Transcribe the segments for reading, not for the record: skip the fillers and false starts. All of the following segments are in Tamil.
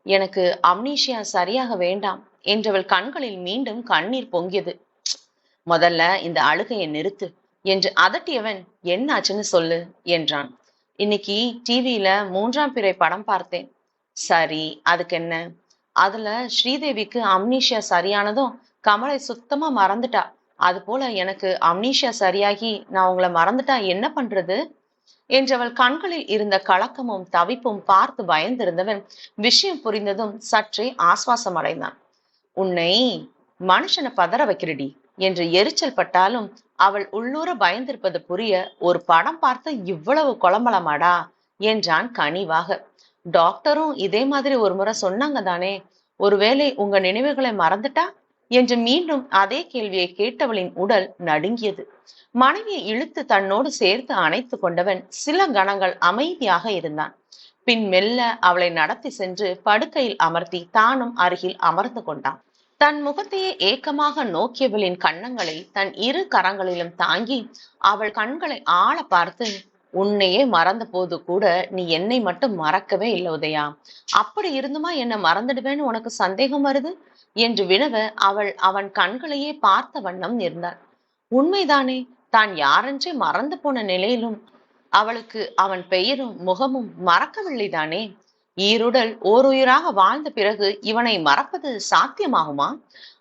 எனக்கு அம்னீஷியா சரியாக வேண்டாம் என்றவள் கண்களில் மீண்டும் கண்ணீர் பொங்கியது. முதல்ல இந்த அழுகையை நிறுத்து என்று அதட்டியவன், என்னாச்சுன்னு சொல்லு என்றான். இன்னைக்கு டிவியில 3ஆம் பிறை படம் பார்த்தேன். சரி, அதுக்கு என்ன? அதுல ஸ்ரீதேவிக்கு அம்னீஷியா சரியானதும் கமலை சுத்தமா மறந்துட்டா. அது போல எனக்கு அம்னீஷியா சரியாகி நான் உங்களை மறந்துட்டா என்ன பண்றது என்றவள் கண்களில் இருந்த கலக்கமும் தவிப்பும் பார்த்து பயந்திருந்தவன் விஷயம் புரிந்ததும் சற்றே ஆஸ்வாசம் அடைந்தான். உன்னை மனுஷனை பதற வைக்கிறடி என்று எரிச்சல் பட்டாலும் அவள் உள்ளூர பயந்திருப்பது புரிய, ஒரு படம் பார்த்து இவ்வளவு குழம்பலமாடா என்றான் கனிவாக. டாக்டரும் இதே மாதிரி ஒரு முறை சொன்னாங்க தானே, ஒருவேளை உங்க நினைவுகளை மறந்துட்டா என்று மீண்டும் அதே கேள்வியை கேட்டவளின் உடல் நடுங்கியது. மனைவியை இழுத்து தன்னோடு சேர்த்து அணைத்து கொண்டவன் சில கணங்கள் அமைதியாக இருந்தான். பின் மெல்ல அவளை நடத்தி சென்று படுக்கையில் அமர்த்தி தானும் அருகில் அமர்ந்து கொண்டான். தன் முகத்தையே ஏக்கமாக நோக்கியவளின் கன்னங்களை தன் இரு கரங்களிலும் தாங்கி அவள் கண்களை ஆழ பார்த்து, உன்னையே மறந்த போது கூட நீ என்னை மட்டும் மறக்கவே இல்லை உதயா. அப்படி இருந்துமா என்ன மறந்துடுவேன்னு உனக்கு சந்தேகம் வருது என்று வினவ அவள் அவன் கண்களையே பார்த்த வண்ணம் இருந்தாள். உண்மைதானே, தான் யாரென்றே மறந்து போன நிலையிலும் அவளுக்கு அவன் பெயரும் முகமும் மறக்கவில்லைதானே. ஈருடல் ஓருயிராக வாழ்ந்த பிறகு இவனை மறப்பது சாத்தியமாகுமா?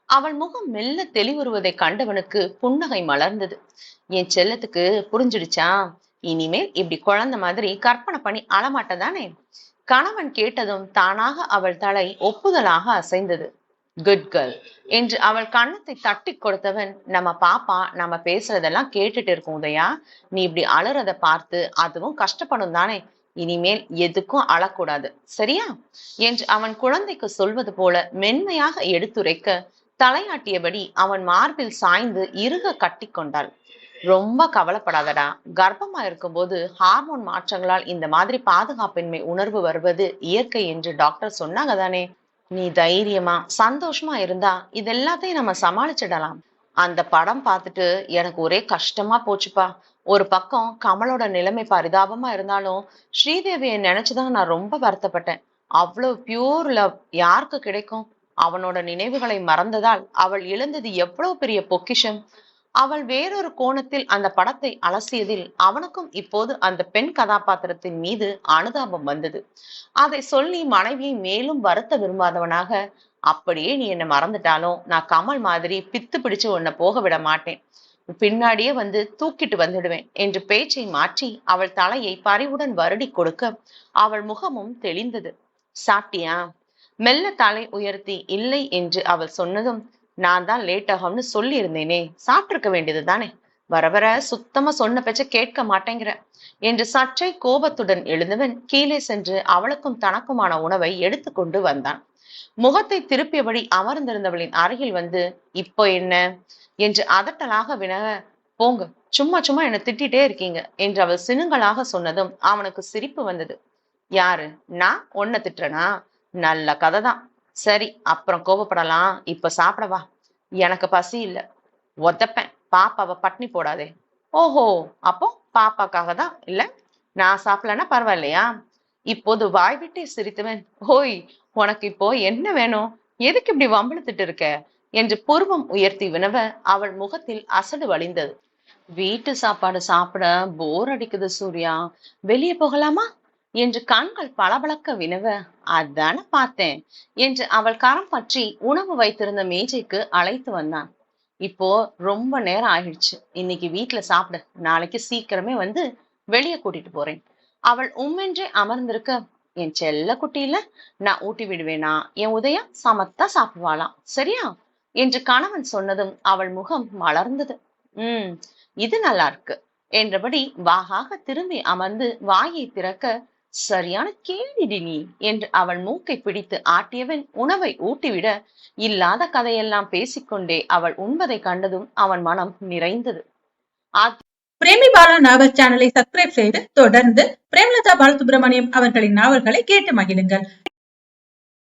அவள் முகம் மெல்ல தெளிவுறுவதை கண்டவனுக்கு புன்னகை மலர்ந்தது. என் செல்லத்துக்கு புரிஞ்சிடுச்சா? இனிமேல் இப்படி குழந்தை மாதிரி கற்பனை பண்ணி அழமாட்டதானே? கணவன் கேட்டதும் தானாக அவள் தலை ஒப்புதலாக அசைந்தது. குட் கேர்ள் என்று அவள் கன்னத்தை தட்டி கொடுத்தவன், நம்ம பாப்பா நம்ம பேசுறதெல்லாம் கேட்டுட்டு இருக்கும் உதயா. நீ இப்படி அழுறத பார்த்து அதுவும் கஷ்டப்படும் தானே. இனிமேல் எதுக்கும் அழக்கூடாது, சரியா என்று அவன் குழந்தைக்கு சொல்வது போல மென்மையாக எடுத்துரைக்க, தலையாட்டியபடி அவன் மார்பில் சாய்ந்து இறுக கட்டி கொண்டாள். ரொம்ப கவலைப்படாதடா, கர்ப்பமா இருக்கும்போது ஹார்மோன் மாற்றங்களால் இந்த மாதிரி பாதுகாப்பின்மை உணர்வு வருவது இயற்கை என்று டாக்டர் சொன்னாங்க தானே. நீ தைரியமா சந்தோஷமா இருந்தா இது எல்லாத்தையும் நம்ம சமாளிச்சிடலாம். அந்த படம் பார்த்துட்டு எனக்கு ஒரே கஷ்டமா போச்சுப்பா. ஒரு பக்கம் கமலோட நிலைமை பரிதாபமா இருந்தாலும் ஸ்ரீதேவியை நினைச்சுதான் நான் ரொம்ப வருத்தப்பட்டேன். அவ்வளவு பியூர் லவ் யாருக்கு கிடைக்கும்? அவனோட நினைவுகளை மறந்ததால் அவள் இழந்தது எவ்வளவு பெரிய பொக்கிஷம். அவள் வேறொரு கோணத்தில் அந்த படத்தை அலசியதில் அவனுக்கும் இப்போது அந்த பெண் கதாபாத்திரத்தின் மீது அனுதாபம் வந்தது. அதை சொல்லி மனைவியை மேலும் வருத்த விரும்பாதவனாக, அப்படியே நீ என்ன மறந்துட்டாலும் நான் கமல் மாதிரி பித்து பிடிச்சு உன்னை போக விட மாட்டேன், பின்னாடியே வந்து தூக்கிட்டு வந்துடுவேன் என்று பேச்சை மாற்றி அவள் தலையை பரிவுடன் வருடி கொடுக்க அவள் முகமும் தெளிந்தது. சாப்பிட்டியா? மெல்ல தலை உயர்த்தி இல்லை என்று அவள் சொன்னதும், நான் தான் லேட் ஆகும்னு சொல்லி இருந்தேனே, சாப்பிட்டிருக்க வேண்டியது தானே, வர வர சுத்தமா சொன்ன பேச்ச கேட்க மாட்டேங்கிற என்று சற்றே கோபத்துடன் எழுந்தவன் கீழே சென்று அவளுக்கும் தனக்குமான உணவை எடுத்துக்கொண்டு வந்தான். முகத்தை திருப்பியபடி அமர்ந்திருந்தவளின் அருகில் வந்து, இப்போ என்ன என்று அதட்டலாக வினவ, போங்க, சும்மா சும்மா என்ன திட்டிட்டே இருக்கீங்க என்று அவள் சினுங்களாக சொன்னதும் அவனுக்கு சிரிப்பு வந்தது. யாரு, நான் உன்னை திட்டுறனா? நல்ல கதைதான். சரி, அப்புறம் கோபப்படலாம், இப்ப சாப்பிடவா. எனக்கு பசி இல்ல, ஒத்தப்பேன், பாப்பாவை பட்னி போடாதே. ஓஹோ, அப்போ பாப்பாக்காக தான் இல்ல, நான் சாப்பிடலன்னா பரவாயில்லையா? இப்போது வாய்விட்டே சிரித்தவன், ஓய், உனக்கு இப்போ என்ன வேணும்? எதுக்கு இப்படி வம்பிழுத்துட்டு இருக்க என்று புருவம் உயர்த்தி வினவ அவள் முகத்தில் அசடு வழிந்தது. வீட்டு சாப்பாடு சாப்பிட போர் அடிக்குது சூர்யா, வெளியே போகலாமா என்று கண்கள் பளபளக்க வினவ, அதான பார்த்தேன் என்று அவள் கரம் பற்றி உணவு வைத்திருந்த மேஜைக்கு அழைத்து வந்தான். இப்போ ரொம்ப நேரம் ஆயிடுச்சு, இன்னைக்கு வீட்டுல சாப்பிடு, நாளைக்கு சீக்கிரமே வந்து வெளியே கூட்டிட்டு போறேன். அவள் உம்மென்றே அமர்ந்திருக்க, என் செல்ல குட்டியில நான் ஊட்டி விடுவேனா, என் உதயா சமத்தா சாப்பிடுவாளாம், சரியா என்று கணவன் சொன்னதும் அவள் முகம் மலர்ந்தது. இது நல்லா இருக்கு என்றபடி வாகாக திரும்பி அமர்ந்து வாயை திறக்க, சரியான கேள்விடி நீ என்று அவள் மூக்கை பிடித்து ஆட்டியவன் உணவை ஊட்டிவிட, இல்லாத கதையெல்லாம் பேசிக்கொண்டே அவள் உண்பதை கண்டதும் அவன் மனம் நிறைந்தது. பிரேமி பாலா நாவல் சேனலை சப்ஸ்கிரைப் செய்து தொடர்ந்து பிரேமலதா பாலசுப்ரமணியம் அவர்களின் நாவல்களை கேட்டு மகிழுங்கள்.